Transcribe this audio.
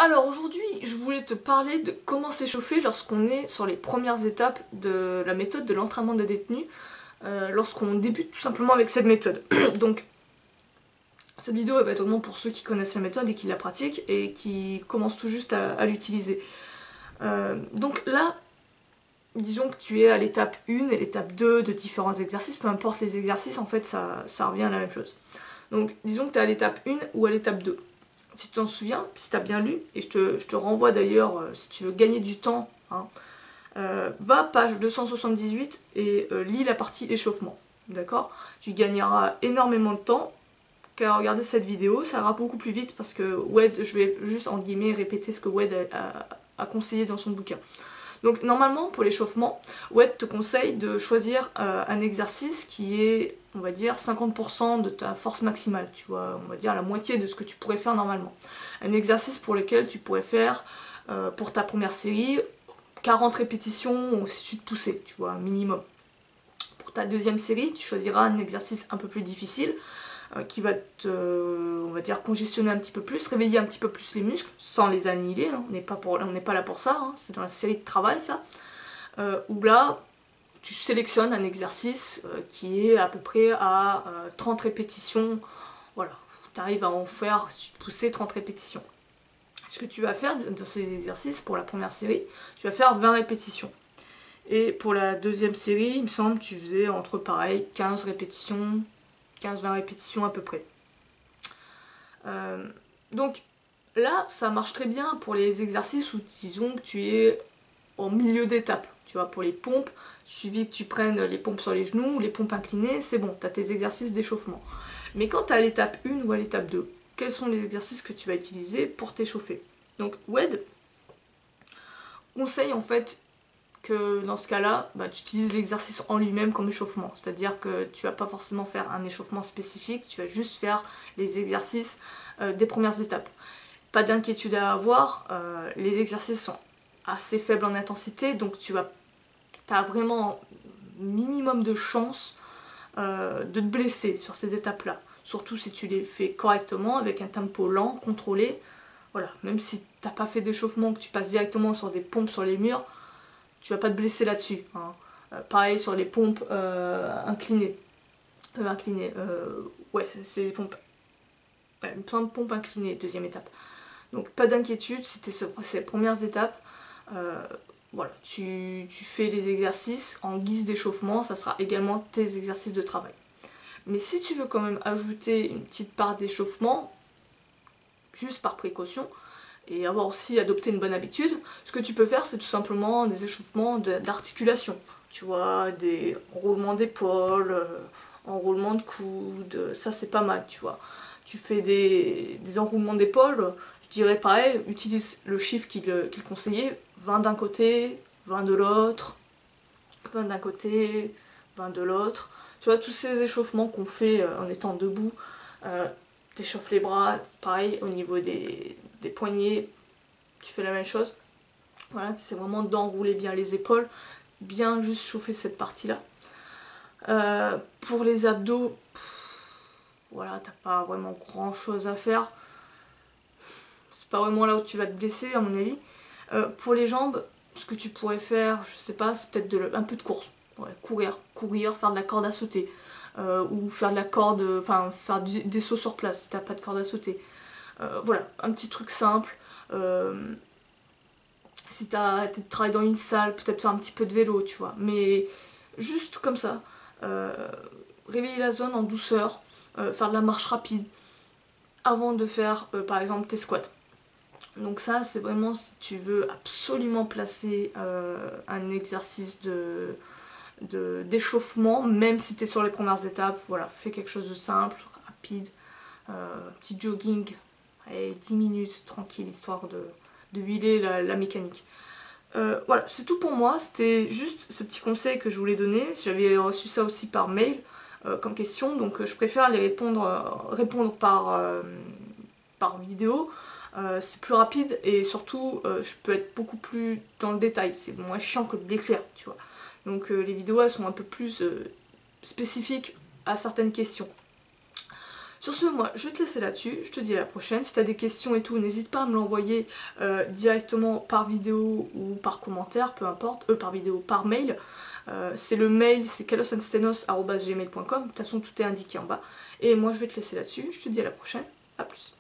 Alors aujourd'hui, je voulais te parler de comment s'échauffer lorsqu'on est sur les premières étapes de la méthode de l'entraînement des détenus, lorsqu'on débute tout simplement avec cette méthode. Donc cette vidéo elle va être vraiment pour ceux qui connaissent la méthode et qui la pratiquent et qui commencent tout juste à l'utiliser. Donc là, disons que tu es à l'étape 1 et l'étape 2 de différents exercices, peu importe les exercices, en fait ça revient à la même chose. Donc disons que tu es à l'étape 1 ou à l'étape 2. Si tu t'en souviens, si tu as bien lu, et je te renvoie d'ailleurs, si tu veux gagner du temps, hein, va page 278 et lis la partie échauffement. D'accord? Tu gagneras énormément de temps, car regarder cette vidéo, ça ira beaucoup plus vite parce que Wed, je vais juste en guillemets répéter ce que Wed a conseillé dans son bouquin. Donc normalement pour l'échauffement, Wed te conseille de choisir un exercice qui est, on va dire, 50% de ta force maximale, tu vois, on va dire la moitié de ce que tu pourrais faire normalement. Un exercice pour lequel tu pourrais faire, pour ta première série, 40 répétitions si tu te poussais, tu vois, un minimum. Pour ta deuxième série, tu choisiras un exercice un peu plus difficile, qui va te, on va dire, congestionner un petit peu plus, réveiller un petit peu plus les muscles, sans les annihiler, hein. On n'est pas là pour ça, hein. C'est dans la série de travail ça, où là, tu sélectionnes un exercice qui est à peu près à 30 répétitions, voilà, tu arrives à en faire, si tu te poussais, 30 répétitions. Ce que tu vas faire dans ces exercices, pour la première série, tu vas faire 20 répétitions. Et pour la deuxième série, il me semble, tu faisais entre pareil, 15 répétitions, 15-20 répétitions à peu près. Donc là, ça marche très bien pour les exercices où disons que tu es en milieu d'étape. Tu vois, pour les pompes, suivi que tu prennes les pompes sur les genoux, les pompes inclinées, c'est bon, tu as tes exercices d'échauffement. Mais quand tu es à l'étape 1 ou à l'étape 2, quels sont les exercices que tu vas utiliser pour t'échauffer? Donc Wed conseille en fait que dans ce cas-là, tu utilises l'exercice en lui-même comme échauffement. C'est-à-dire que tu vas pas forcément faire un échauffement spécifique, tu vas juste faire les exercices des premières étapes. Pas d'inquiétude à avoir, les exercices sont assez faibles en intensité, donc tu as vraiment minimum de chances de te blesser sur ces étapes-là. Surtout si tu les fais correctement, avec un tempo lent, contrôlé. Voilà, même si t'as pas fait d'échauffement, que tu passes directement sur des pompes sur les murs, tu vas pas te blesser là-dessus, hein. Pareil sur les pompes inclinées. Ouais, c'est les pompes. Ouais, il me semble pompes inclinées, deuxième étape. Donc pas d'inquiétude, c'était ces premières étapes. Voilà, tu fais les exercices en guise d'échauffement, ça sera également tes exercices de travail. Mais si tu veux quand même ajouter une petite part d'échauffement, juste par précaution, et avoir aussi adopté une bonne habitude, ce que tu peux faire, c'est tout simplement des échauffements d'articulation. Tu vois, des roulements d'épaule, enroulements de coude, ça c'est pas mal, tu vois. Tu fais des enroulements d'épaule, je dirais pareil, utilise le chiffre qu'il conseillait, 20 d'un côté, 20 de l'autre, 20 d'un côté, 20 de l'autre. Tu vois, tous ces échauffements qu'on fait en étant debout, t'échauffes les bras, pareil, au niveau des poignets, tu fais la même chose. Voilà, c'est vraiment d'enrouler bien les épaules, bien juste chauffer cette partie-là. Pour les abdos, voilà, t'as pas vraiment grand chose à faire. C'est pas vraiment là où tu vas te blesser, à mon avis. Pour les jambes, ce que tu pourrais faire, je sais pas, c'est peut-être un peu de course. Ouais, courir, faire de la corde à sauter. Ou faire de la corde, enfin faire des sauts sur place si t'as pas de corde à sauter. Voilà, un petit truc simple. Si tu travailles dans une salle, peut-être faire un petit peu de vélo, tu vois. Mais juste comme ça, réveiller la zone en douceur, faire de la marche rapide, avant de faire, par exemple, tes squats. Donc ça, c'est vraiment si tu veux absolument placer un exercice d'échauffement, même si tu es sur les premières étapes, voilà, fais quelque chose de simple, rapide, petit jogging, allez, 10 minutes, tranquille, histoire de huiler la mécanique. Voilà, c'est tout pour moi, c'était juste ce petit conseil que je voulais donner. J'avais reçu ça aussi par mail comme question, donc je préfère les répondre par vidéo. C'est plus rapide et surtout je peux être beaucoup plus dans le détail, c'est moins chiant que de l'écrire, tu vois. Donc les vidéos elles sont un peu plus spécifiques à certaines questions. Sur ce, moi je vais te laisser là-dessus, je te dis à la prochaine. Si tu as des questions et tout, n'hésite pas à me l'envoyer directement par vidéo ou par commentaire, peu importe, par vidéo, par mail. C'est le mail, c'est kalosandstenos@gmail.com. De toute façon tout est indiqué en bas. Et moi je vais te laisser là-dessus, je te dis à la prochaine, à plus.